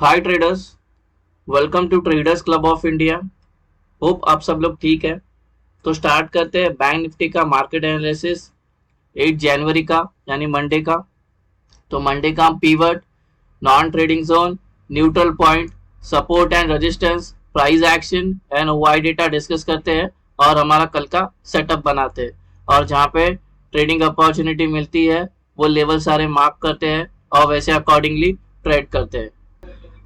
Hi traders, welcome to traders club of India. Hope आप सब लोग ठीक है। तो स्टार्ट करते हैं बैंक निफ्टी का मार्केट एनालिसिस 8 जनवरी का यानी मंडे का। तो मंडे का हम pivot, non trading zone, neutral point, support and resistance, price action and Y data discuss करते हैं और हमारा कल का सेटअप बनाते हैं। और जहाँ पे ट्रेडिंग अपॉर्चुनिटी मिलती है वो लेवल सारे मार्क करते हैं और वैसे अकॉर्डिंगली ट्रेड करते हैं।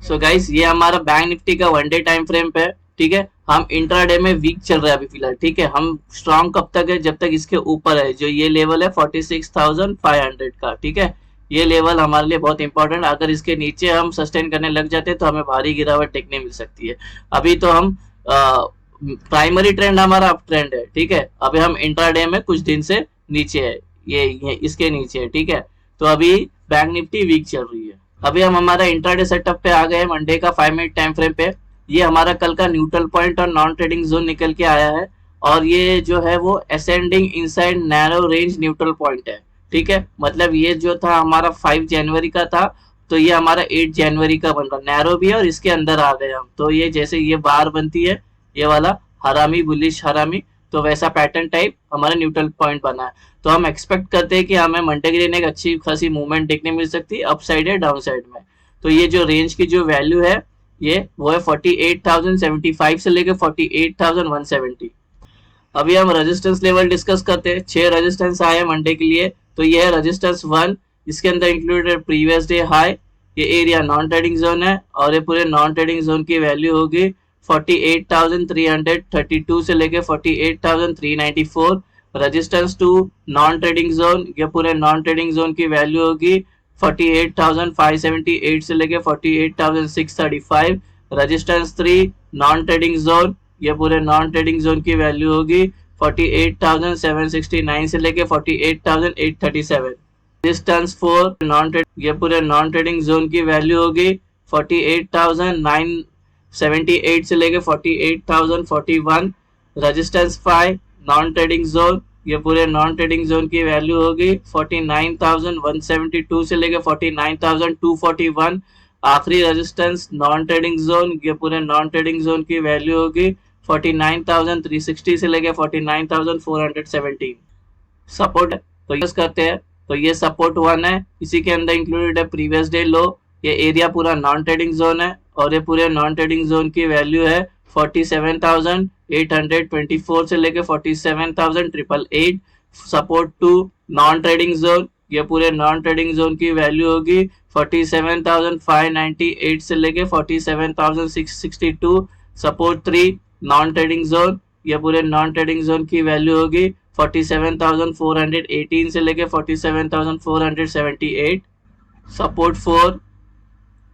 सो गाइस, ये हमारा बैंक निफ्टी का वन डे टाइम फ्रेम पे है। ठीक है, हम इंट्राडे में वीक चल रहा है अभी फिलहाल। ठीक है, हम स्ट्रॉन्ग कब तक है? जब तक इसके ऊपर है, जो ये लेवल है 46,500 का। ठीक है, ये लेवल हमारे लिए बहुत इंपॉर्टेंट। अगर इसके नीचे हम सस्टेन करने लग जाते हैं तो हमें भारी गिरावट देखने मिल सकती है। अभी तो हम प्राइमरी ट्रेंड हमारा अप ट्रेंड है। ठीक है, अभी हम इंट्राडे में कुछ दिन से नीचे है, ये इसके नीचे है। ठीक है, तो अभी बैंक निफ्टी वीक चल रही है। अभी हम हमारा इंट्राडे सेटअप पे आ गए हैं मंडे का 5 मिनट टाइम फ्रेम पे। ये हमारा कल का न्यूट्रल पॉइंट और नॉन ट्रेडिंग जोन निकल के आया है और ये जो है वो ascending inside narrow range neutral point है। ठीक है, मतलब ये जो था हमारा 5 जनवरी का था, तो ये हमारा 8 जनवरी का बन रहा। नैरो भी है और इसके अंदर आ गए हम। तो ये जैसे ये बार बनती है, ये वाला हरामी बुलिश हरामी, तो वैसा पैटर्न टाइप हमारा न्यूट्रल पॉइंट बना है। तो हम एक्सपेक्ट करते हैं कि हमें मंडे के दिन एक अच्छी खासी मूवमेंट देखने मिल सकती है अप साइड या डाउन साइड में। तो ये जो रेंज की जो वैल्यू है ये वो है 48,075 से लेकर 48,170। अभी हम रेजिस्टेंस लेवल डिस्कस करते हैं। 6 रेजिस्टेंस आए हैं मंडे के लिए। तो ये है रेजिस्टेंस 1, इसके अंदर इंक्लूडेड प्रीवियस डे हाई। ये एरिया नॉन ट्रेडिंग जोन है और ये पूरे नॉन ट्रेडिंग जोन की वैल्यू होगी 48,332 से लेके 48,394। रेजिस्टेंस 2 नॉन ट्रेडिंग जोन, ये पूरे नॉन ट्रेडिंग जोन की वैल्यू होगी 48,578 से लेके 48,635। रेजिस्टेंस 3 नॉन ट्रेडिंग जोन, ये पूरे नॉन ट्रेडिंग जोन की वैल्यू होगी 48,769 से लेके 48,837। रेजिस्टेंस 4 नॉन ट्रेड, ये पूरे नॉन ट्रेडिंग जोन की वैल्यू होगी 48,978 से लेके 48,041। रेजिस्टेंस 5 नॉन ट्रेडिंग जोन, ये पूरे नॉन ट्रेडिंग जोन की वैल्यू होगी 49,172 से लेके 49,241। आखिरी रेजिस्टेंस नॉन ट्रेडिंग जोन, ये पूरे नॉन ट्रेडिंग जोन की वैल्यू होगी 49,360 से लेके 49,417। सपोर्ट तो यूज करते हैं। तो ये सपोर्ट 1 है, इसी के अंदर इंक्लूडेड है प्रीवियस डे लो। ये एरिया पूरा नॉन ट्रेडिंग जोन है और ये पूरे नॉन ट्रेडिंग जोन की वैल्यू है 47,824 से लेके 47,888। सपोर्ट 2 नॉन ट्रेडिंग जोन, ये पूरे नॉन ट्रेडिंग जोन की वैल्यू होगी 47,598 से लेके 47,662। सपोर्ट 3 नॉन ट्रेडिंग जोन, ये पूरे नॉन ट्रेडिंग जोन की वैल्यू होगी 47,418 से लेके 47,478। सपोर्ट 4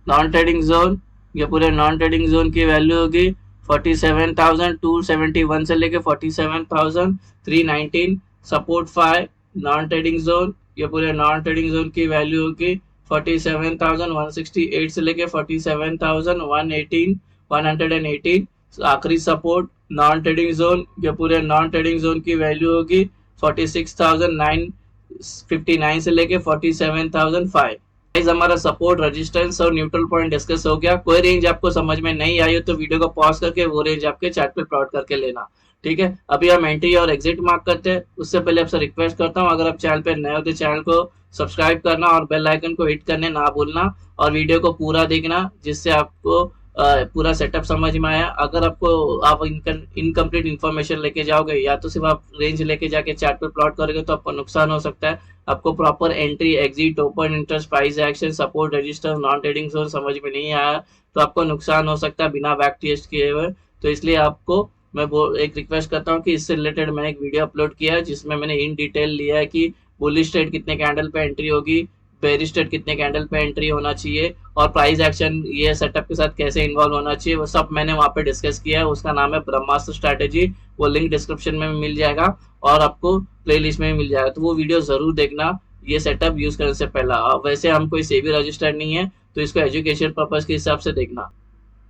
नॉन ट्रेडिंग जोन, ये पूरे नॉन ट्रेडिंग जोन की वैल्यू होगी 47,271 से लेके 47,319। सपोर्ट 5 नॉन ट्रेडिंग जोन, ये पूरे नॉन ट्रेडिंग जोन की वैल्यू होगी 47,168 से लेके 47,118। आखिरी सपोर्ट नॉन ट्रेडिंग जोन, ये पूरे नॉन ट्रेडिंग जोन की वैल्यू होगी 46,959 से लेके 47,005। हमारा सपोर्ट, रेजिस्टेंस और न्यूट्रल पॉइंट डिस्कस हो गया। कोई रेंज आपको समझ में नहीं आई हो तो वीडियो को पॉज करके वो रेंज आपके चार्ट पे प्लॉट करके लेना। ठीक है, अभी हम एंट्री और एग्जिट मार्क करते हैं। उससे पहले आपसे रिक्वेस्ट करता हूँ, अगर आप चैनल पे नए हो तो चैनल को सब्सक्राइब करना और बेल आइकन को हिट करने ना भूलना और वीडियो को पूरा देखना, जिससे आपको पूरा सेटअप समझ में आया। अगर आपको आप इनकम्प्लीट इन्फॉर्मेशन लेके जाओगे या तो सिर्फ आप रेंज लेके जाके चार्ट पे प्लॉट करोगे तो आपको नुकसान हो सकता है। आपको proper entry, exit, open interest, price action, support, register, non trading zone समझ में नहीं आया तो आपको नुकसान हो सकता है बिना बैक टेस्ट किए हुए। तो इसलिए आपको मैं एक रिक्वेस्ट करता हूँ कि इससे रिलेटेड मैंने एक वीडियो अपलोड किया है जिसमें मैंने इन डिटेल लिया है कि बुलिश ट्रेड कितने कैंडल पे एंट्री होगी, बेरिश ट्रेड कितने कैंडल पे एंट्री होना चाहिए और प्राइस एक्शन ये सेटअप के साथ कैसे इन्वॉल्व होना चाहिए, वो सब मैंने वहाँ पे डिस्कस किया है। उसका नाम है ब्रह्मास्त्र स्ट्रैटेजी। वो लिंक डिस्क्रिप्शन में मिल जाएगा और आपको प्लेलिस्ट में मिल जाएगा, तो वो वीडियो जरूर देखना ये सेटअप यूज करने से पहला। वैसे हम कोई सेबी रजिस्टर्ड नहीं है तो इसको एजुकेशन पर्पज के हिसाब से देखना।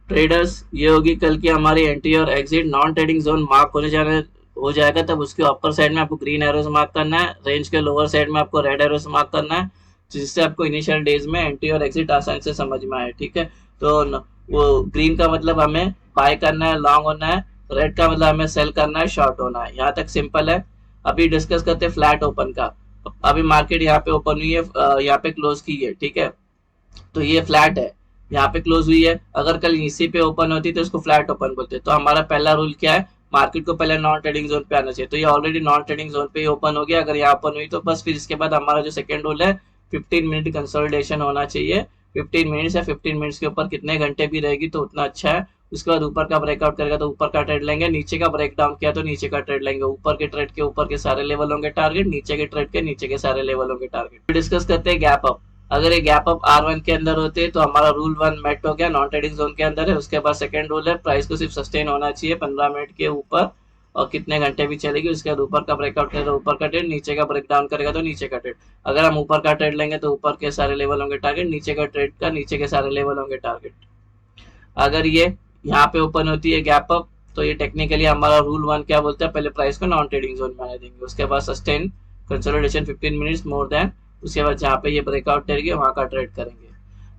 ट्रेडर्स, ये होगी कल की हमारी एंट्री और exit. Non trading zone mark हो जाएगा तब उसके अपर साइड में आपको ग्रीन एरोस मार्क करना है, रेंज के लोअर साइड में आपको रेड एरोस मार्क करना है। जिससे आपको इनिशियल डेज में एंट्री और एग्जिट आसानी से समझ में आए। ठीक है, तो वो ग्रीन का मतलब हमें बाय करना है, लॉन्ग होना है, रेड का मतलब हमें सेल करना है, शॉर्ट होना है। यहाँ तक सिंपल है। अभी डिस्कस करते हैं फ्लैट ओपन का। अभी मार्केट यहाँ पे ओपन हुई है, यहाँ पे क्लोज की है। ठीक है, तो ये फ्लैट है, यहाँ पे क्लोज हुई है। अगर कल इसी पे ओपन होती तो इसको फ्लैट ओपन बोलते। तो हमारा पहला रूल क्या है, मार्केट को पहले नॉन ट्रेडिंग जोन पे आना चाहिए। तो ये ऑलरेडी नॉन ट्रेडिंग जोन पे ही ओपन हो गया। अगर यहाँ ओपन हुई तो बस फिर इसके बाद हमारा जो सेकंड रूल है 15 मिनट कंसोलिडेशन होना चाहिए। 15 मिनट्स या 15 मिनट्स के ऊपर कितने घंटे भी रहेगी तो उतना अच्छा है। उसके बाद ऊपर का ब्रेकआउट करेगा तो ऊपर का ट्रेड लेंगे, नीचे का ब्रेक डाउन किया तो नीचे का ट्रेड लेंगे। ऊपर के ट्रेड के ऊपर के सारे लेवल होंगे टारगेट, नीचे के ट्रेड के नीचे के सारे लेवल होंगे टारगेट। डिस्कस करते हैं गैप अप। अगर ये गैप अप R1 के अंदर होते तो हमारा रूल 1 मेट हो गया, नॉन ट्रेडिंग जोन के अंदर है। उसके बाद सेकंड रूल है, प्राइस को सिर्फ सस्टेन होना चाहिए 15 मिनट के ऊपर और कितने घंटे भी चलेगी। उसके बाद ऊपर का ब्रेकआउट करेगा तो ऊपर का ट्रेड, नीचे का ब्रेक डाउन करेगा तो नीचे का ट्रेड। अगर हम ऊपर का ट्रेड लेंगे तो ऊपर के सारे लेवल होंगे टारगेट, नीचे का ट्रेड का नीचे के सारे लेवल होंगे टारगेट। अगर ये यहाँ पे ओपन होती है गैप अप तो ये टेक्निकली हमारा रूल 1 क्या बोलता है, पहले प्राइस को नॉन ट्रेडिंग जोन में आने देंगे। उसके बाद sustain consolidation 15 minutes more than, उसके बाद जहाँ पे ये ब्रेकआउट करेगी वहां का ट्रेड करेंगे।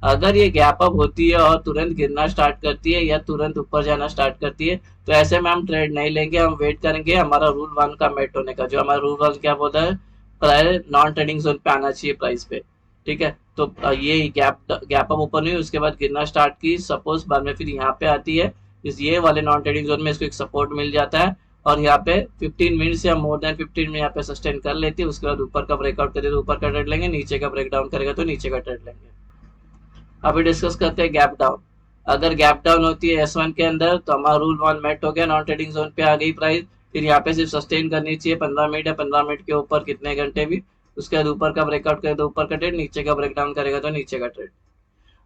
अगर ये गैप अप होती है और तुरंत गिरना स्टार्ट करती है या तुरंत ऊपर जाना स्टार्ट करती है तो ऐसे में हम ट्रेड नहीं लेंगे, हम वेट करेंगे हमारा रूल 1 का मेट होने का। जो हमारा रूल 1 क्या बोलता है, पहले नॉन ट्रेडिंग जोन पे आना चाहिए प्राइस पे। ठीक है, तो ये गैप अप ओपन हुई, उसके बाद गिरना स्टार्ट की, सपोज बाद में फिर यहाँ पे आती है, इस ये वाले नॉन ट्रेडिंग जोन में इसको एक सपोर्ट मिल जाता है और यहाँ पे 15 मिनट्स या मोर देन 15 में यहाँ पे सस्टेन कर लेती है। उसके बाद ऊपर का ब्रेकआउट करे तो ऊपर का ट्रेड लेंगे, नीचे का ब्रेक डाउन करेगा तो नीचे का ट्रेड लेंगे। अभी डिस्कस करते हैं गैप डाउन। अगर गैप डाउन होती है S1 के अंदर तो हमारा रूल 1 मेट हो गया, नॉन ट्रेडिंग जोन पे आ गई प्राइस। फिर यहाँ पे सिर्फ सस्टेन करनी चाहिए 15 मिनट या 15 मिनट के ऊपर कितने घंटे भी। उसके बाद ऊपर का ब्रेकआउट करे तो ऊपर का ट्रेड, नीचे का ब्रेक डाउन करेगा तो नीचे का ट्रेड।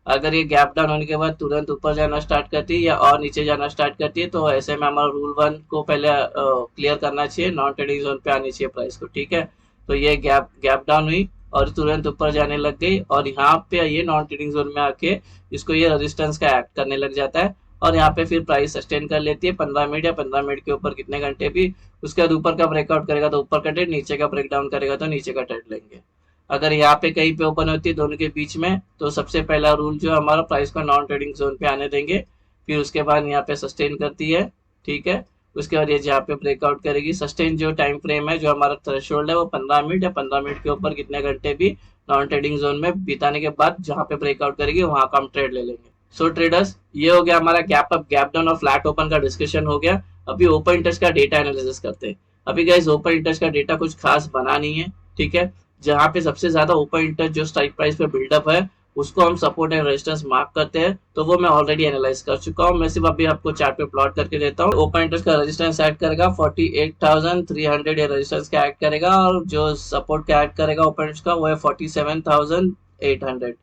अगर ये गैप डाउन होने के बाद तुरंत ऊपर जाना स्टार्ट करती है या और नीचे जाना स्टार्ट करती है तो ऐसे में हमारा रूल 1 को पहले क्लियर करना चाहिए, नॉन ट्रेडिंग जोन पे आनी चाहिए प्राइस को। ठीक है, तो ये गैप डाउन हुई और तुरंत ऊपर जाने लग गई और यहाँ पे ये नॉन ट्रेडिंग जोन में आके इसको ये रेजिस्टेंस का एक्ट करने लग जाता है और यहाँ पे फिर प्राइस सस्टेन कर लेती है 15 मिनट या 15 मिनट के ऊपर कितने घंटे भी। उसके बाद ऊपर का ब्रेकआउट करेगा तो ऊपर का ट्रेड, नीचे का ब्रेक डाउन करेगा तो नीचे का ट्रेड लेंगे। अगर यहाँ पे कहीं पे ओपन होती है दोनों के बीच में तो सबसे पहला रूल जो हमारा प्राइस को नॉन ट्रेडिंग जोन पे आने देंगे। फिर उसके बाद यहाँ पे सस्टेन करती है। ठीक है, उसके बाद ये जहाँ पे ब्रेकआउट करेगी, सस्टेन जो टाइम फ्रेम है, जो हमारा थ्रेशोल्ड है वो 15 मिनट या 15 मिनट के ऊपर कितने घंटे भी नॉन ट्रेडिंग जोन में बिताने के बाद जहाँ पे ब्रेकआउट करेगी वहां का हम ट्रेड ले लेंगे। सो ट्रेडर्स, ये हो गया हमारा गैप अप, गैप डाउन और फ्लैट ओपन का डिस्कशन हो गया। अभी ओपन इंटरेस्ट का डेटा एनालिसिस करते हैं। अभी गाइस ओपन इंटरेस्ट का डेटा कुछ खास बना नहीं है। ठीक है, जहाँ पे सबसे ज्यादा ओपन इंटरेस्ट जो स्ट्राइक प्राइस पे बिल्डअप है उसको हम सपोर्ट एंड रेजिस्टेंस मार्क करते हैं, तो वो मैं ऑलरेडी एनालाइज कर चुका हूँ। मैं सिर्फ अभी आपको चार्ट पे प्लॉट करके देता हूँ। ओपन इंटरेस्ट का रेजिस्टेंस ऐड करेगा 48,300 ये रेजिस्टेंस का ऐड करेगा और जो सपोर्ट का ऐड करेगा ओपन इंटरेस्ट का वो है 47,800।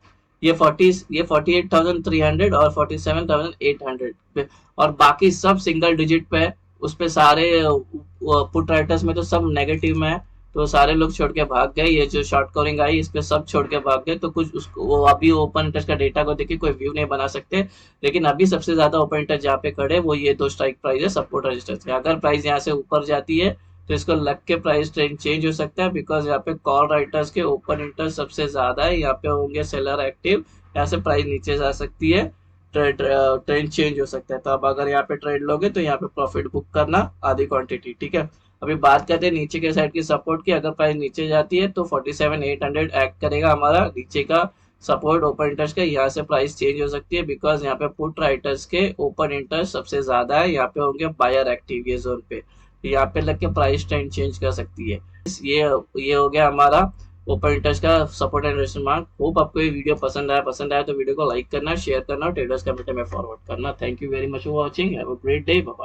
ये 48,300 और 47,800 और बाकी सब सिंगल डिजिट पे। उस पे सारे पुट राइटर्स में तो सब नेगेटिव में है तो सारे लोग छोड़ के भाग गए। ये जो शॉर्ट कवरिंग आई इस पे सब छोड़ के भाग गए, तो कुछ उसको वो अभी ओपन इंटरेस्ट का डेटा को देखिए कोई व्यू नहीं बना सकते। लेकिन अभी सबसे ज्यादा ओपन इंटरेस्ट जहाँ पे खड़े वो ये दो स्ट्राइक प्राइस है, सपोर्ट रेजिस्टेंस। अगर प्राइस यहाँ से ऊपर जाती है तो इसको लग के प्राइस ट्रेंड चेंज हो सकता है, बिकॉज यहाँ पे कॉल राइटर्स के ओपन इंटरेस्ट सबसे ज्यादा है। यहाँ पे होंगे सेलर एक्टिव, यहाँ से प्राइस नीचे जा सकती है, ट्रेंड चेंज हो सकता है। तो अब अगर यहाँ पे ट्रेड लोगे तो यहाँ पे प्रॉफिट बुक करना आधी क्वांटिटी। ठीक है, अभी बात करते हैं नीचे के साइड की सपोर्ट की। अगर प्राइस नीचे जाती है तो 47,800 एक्ट करेगा हमारा नीचे का सपोर्ट ओपन इंटरेस्ट का। यहाँ से प्राइस चेंज हो सकती है बिकॉज यहाँ पे पुट राइटर्स के ओपन इंटरेस्ट सबसे ज्यादा है। यहाँ पे होंगे बायर एक्टिव ये जोन पे, तो यहाँ पे लग के प्राइस ट्रेंड चेंज कर सकती है। ये हो गया हमारा ओपन इंटरेस्ट का support and resistance mark. Hope आपको ये वीडियो पसंद आया तो वीडियो को लाइक करना, शेयर करना और ट्रेडर्स कम्युनिटी में फॉरवर्ड करना। Thank you very much for watching, have a great day, bye.